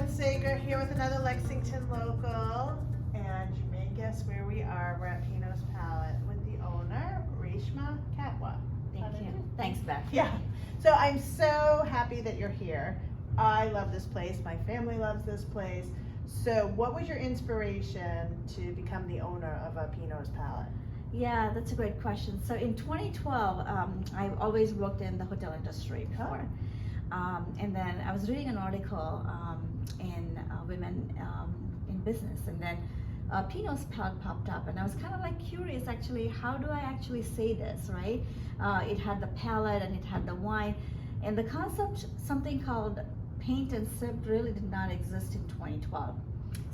Sager here with another Lexington local, and you may guess where we are. We're at Pinot's Palette with the owner, Reshma Katwa. Thank you. Thanks, Beth. Yeah. So I'm so happy that you're here. I love this place. My family loves this place. So what was your inspiration to become the owner of a Pinot's Palette? Yeah, that's a great question. So in 2012, I've always worked in the hotel industry before. And then I was reading an article in Women in Business, and then Pinot's Palette popped up, and I was kind of like curious actually, how do I actually say this, right? It had the palette and it had the wine, and the concept, something called paint and sip, really did not exist in 2012.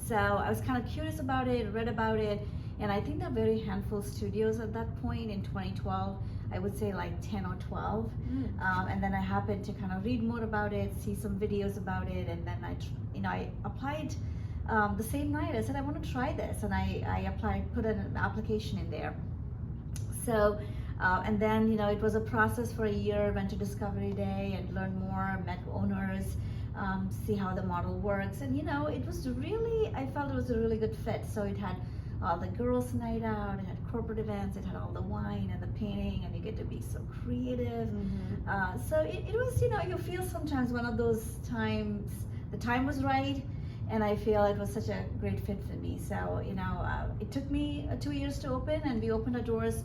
So I was kind of curious about it, read about it, and I think there are very handful of studios at that point in 2012. I would say like 10 or 12. And then I happened to kind of read more about it, see some videos about it, and then I applied the same night. I said I want to try this, and I applied, put an application in there. So and then it was a process for a year. Went to Discovery Day and learned more, met owners, see how the model works, and it was really, I felt it was a really good fit. So it had the girls' night out, it had corporate events, it had all the wine and the painting, and you get to be so creative. So it was, you feel sometimes one of those times, the time was right, and I feel it was such a great fit for me. So, it took me 2 years to open, and we opened our doors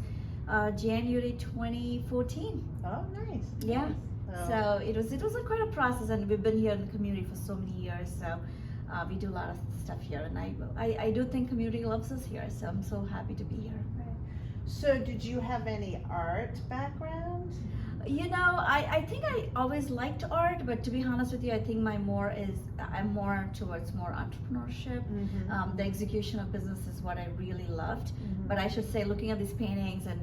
January 2014. Oh, nice. Yeah. Nice. So it was quite a process, and we've been here in the community for so many years. So we do a lot of stuff here, and I do think community loves us here. So I'm so happy to be here. Right. So did you have any art background? I think I always liked art, but to be honest with you, I think I'm more towards more entrepreneurship. The execution of business is what I really loved. But I should say, looking at these paintings and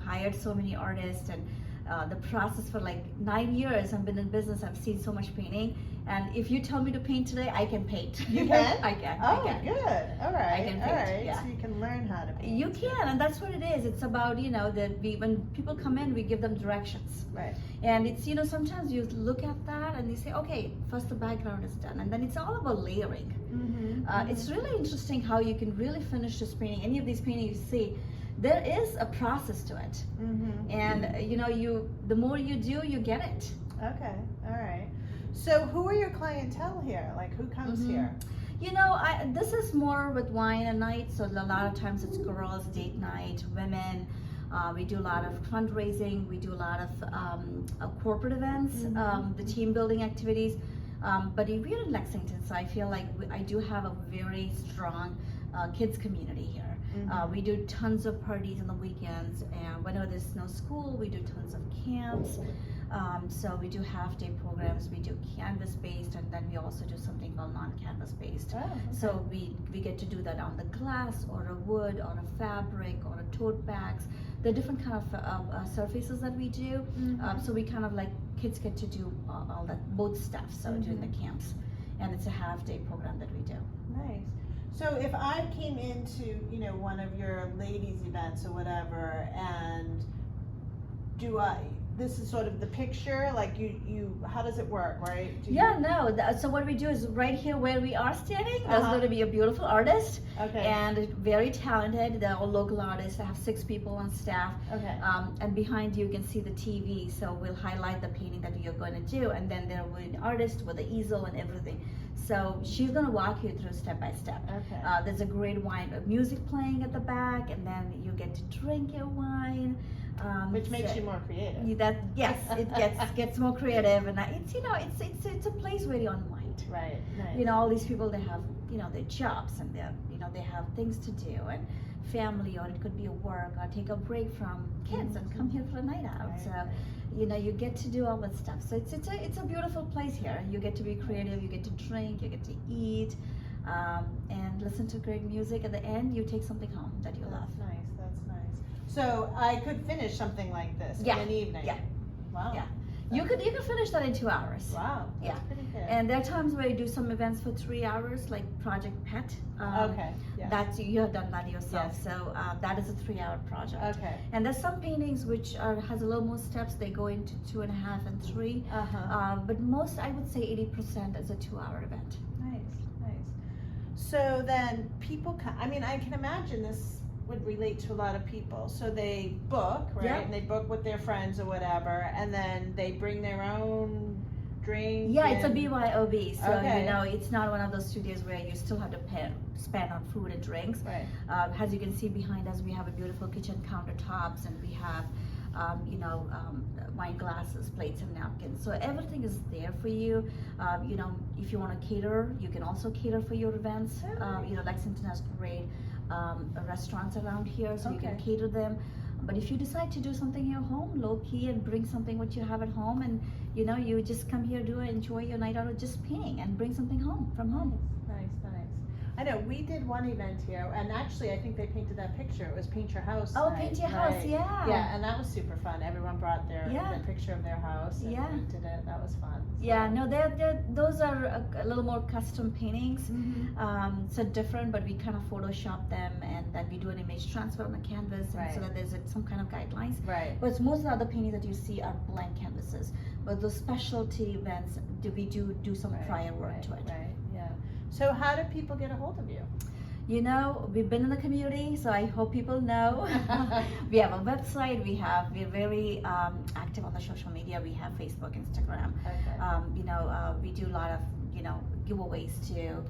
hired so many artists, and the process for like 9 years I've been in business, I've seen so much painting, and if you tell me to paint today, I can paint. You can? I can. Oh, I can. good. All right. I can paint, all right. yeah. So you can learn how to paint. You can, and that's what it is. It's about, that when people come in, we give them directions. Right. And it's, sometimes you look at that and you say, okay, first the background is done, and then it's all about layering. It's really interesting how you can really finish this painting. Any of these paintings you see, there is a process to it. And the more you do, you get it. Okay. All right. So who are your clientele here? Like, who comes here? This is more with wine and night, so a lot of times it's girls, date night, women. We do a lot of fundraising. We do a lot of corporate events, the team building activities. But we're in Lexington, so I feel like I do have a very strong kids community here. We do tons of parties on the weekends, and whenever there's no school, we do tons of camps. So we do half-day programs, we do canvas-based, and then we also do something called non-canvas-based. Oh, okay. So we get to do that on the glass, or a wood, or a fabric, or a tote bags. There are different kind of surfaces that we do. So we kind of like, kids get to do all that, both stuff, so during the camps. And it's a half-day program that we do. Nice. So if I came into, one of your ladies' events or whatever, and this is sort of the picture, like how does it work, right? So what we do is right here where we are standing, there's going to be a beautiful artist. Okay. And very talented. They're all local artists. I have 6 people on staff. Okay. And behind you can see the TV, so we'll highlight the painting that you're going to do, and then there will be an artist with an easel and everything. So she's going to walk you through step by step. Okay. There's a great wine music playing at the back, and then you get to drink your wine. Which makes you more creative. Yes, it gets more creative, and it's a place where you unwind. Right. Nice. All these people, they have their jobs, and they have things to do, and family, or it could be a work, or take a break from kids and come here for a night out. Right. So you get to do all that stuff. So it's a beautiful place here. You get to be creative, you get to drink, you get to eat, and listen to great music. At the end, you take something home that you love. Nice. That's nice. So I could finish something like this in an evening. Yeah. Wow. Yeah. You could finish that in 2 hours. Wow. That's Yeah. pretty good. And there are times where you do some events for 3 hours, like Project Pet. Okay. Yeah. That's you have done that yourself. Yes. So that is a 3-hour project. Okay. And there's some paintings which has a little more steps. They go into 2.5 and 3. But most, I would say 80% is a 2-hour event. Nice, nice. So then people I mean, I can imagine this would relate to a lot of people. So they book, right? Yeah. And they book with their friends or whatever, and then they bring their own drink. Yeah, it's a and- BYOB. So, Okay. you know, it's not one of those studios where you still have to spend on food and drinks. Right. As you can see behind us, we have a beautiful kitchen countertops, and we have, wine glasses, plates, and napkins. So everything is there for you. If you want to cater, you can also cater for your events. Lexington has great restaurants around here, so you can Okay. cater them. But if you decide to do something in your home, low key, and bring something what you have at home, and you just come here, enjoy your night out of just painting, and bring something home from home. Nice, nice. I know we did one event here, and actually I think they painted that picture. It was Paint Your House. Oh, night, paint your right? house, yeah. Yeah, and that was super fun. Everyone brought their picture of their house and Yeah. painted it. That was fun. Yeah, no, those are a little more custom paintings. So different, but we kind of Photoshop them, and then we do an image transfer on the canvas, and so Right. that there's some kind of guidelines. Right. But most of the other paintings that you see are blank canvases. But those specialty events, we do some prior work to it. Right, yeah. So how do people get a hold of you? We've been in the community, so I hope people know. We have a website. We're very active on the social media. We have Facebook, Instagram. Okay. We do a lot of giveaways too.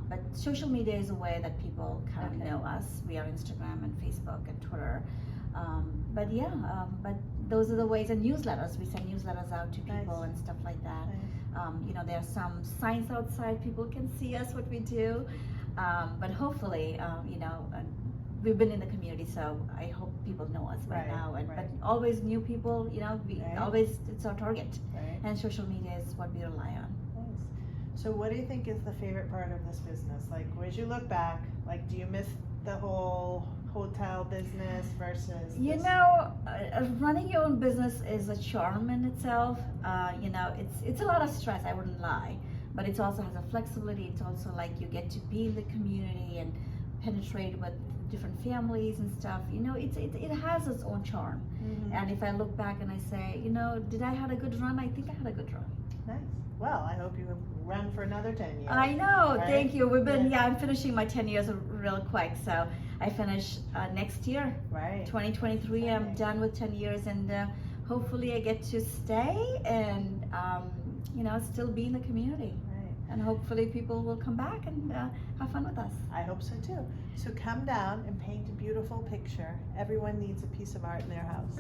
But social media is a way that people kind of know us. We are Instagram and Facebook and Twitter. But those are the ways. And newsletters. We send newsletters out to people Nice. and stuff like that. Nice. There are some signs outside. People can see us, what we do. But hopefully, we've been in the community, so I hope people know us by Right, now. right. But always new people, Right. it's our target. Right. And social media is what we rely on. Nice. So what do you think is the favorite part of this business? Like, as you look back, like, do you miss the whole hotel business versus this? Running your own business is a charm in itself. It's a lot of stress, I wouldn't lie, but it also has a flexibility. It's also like you get to be in the community and penetrate with different families and stuff. It has its own charm. And if I look back and I say, did I have a good run? I think I had a good run. Nice. Well, I hope you run for another 10 years. I know, right? thank you. I'm finishing my 10 years real quick, so I finish next year. Right. 2023, I'm Exciting. done with 10 years, and hopefully I get to stay and still be in the community. Right. And hopefully people will come back and have fun with us. I hope so too. So come down and paint a beautiful picture. Everyone needs a piece of art in their house.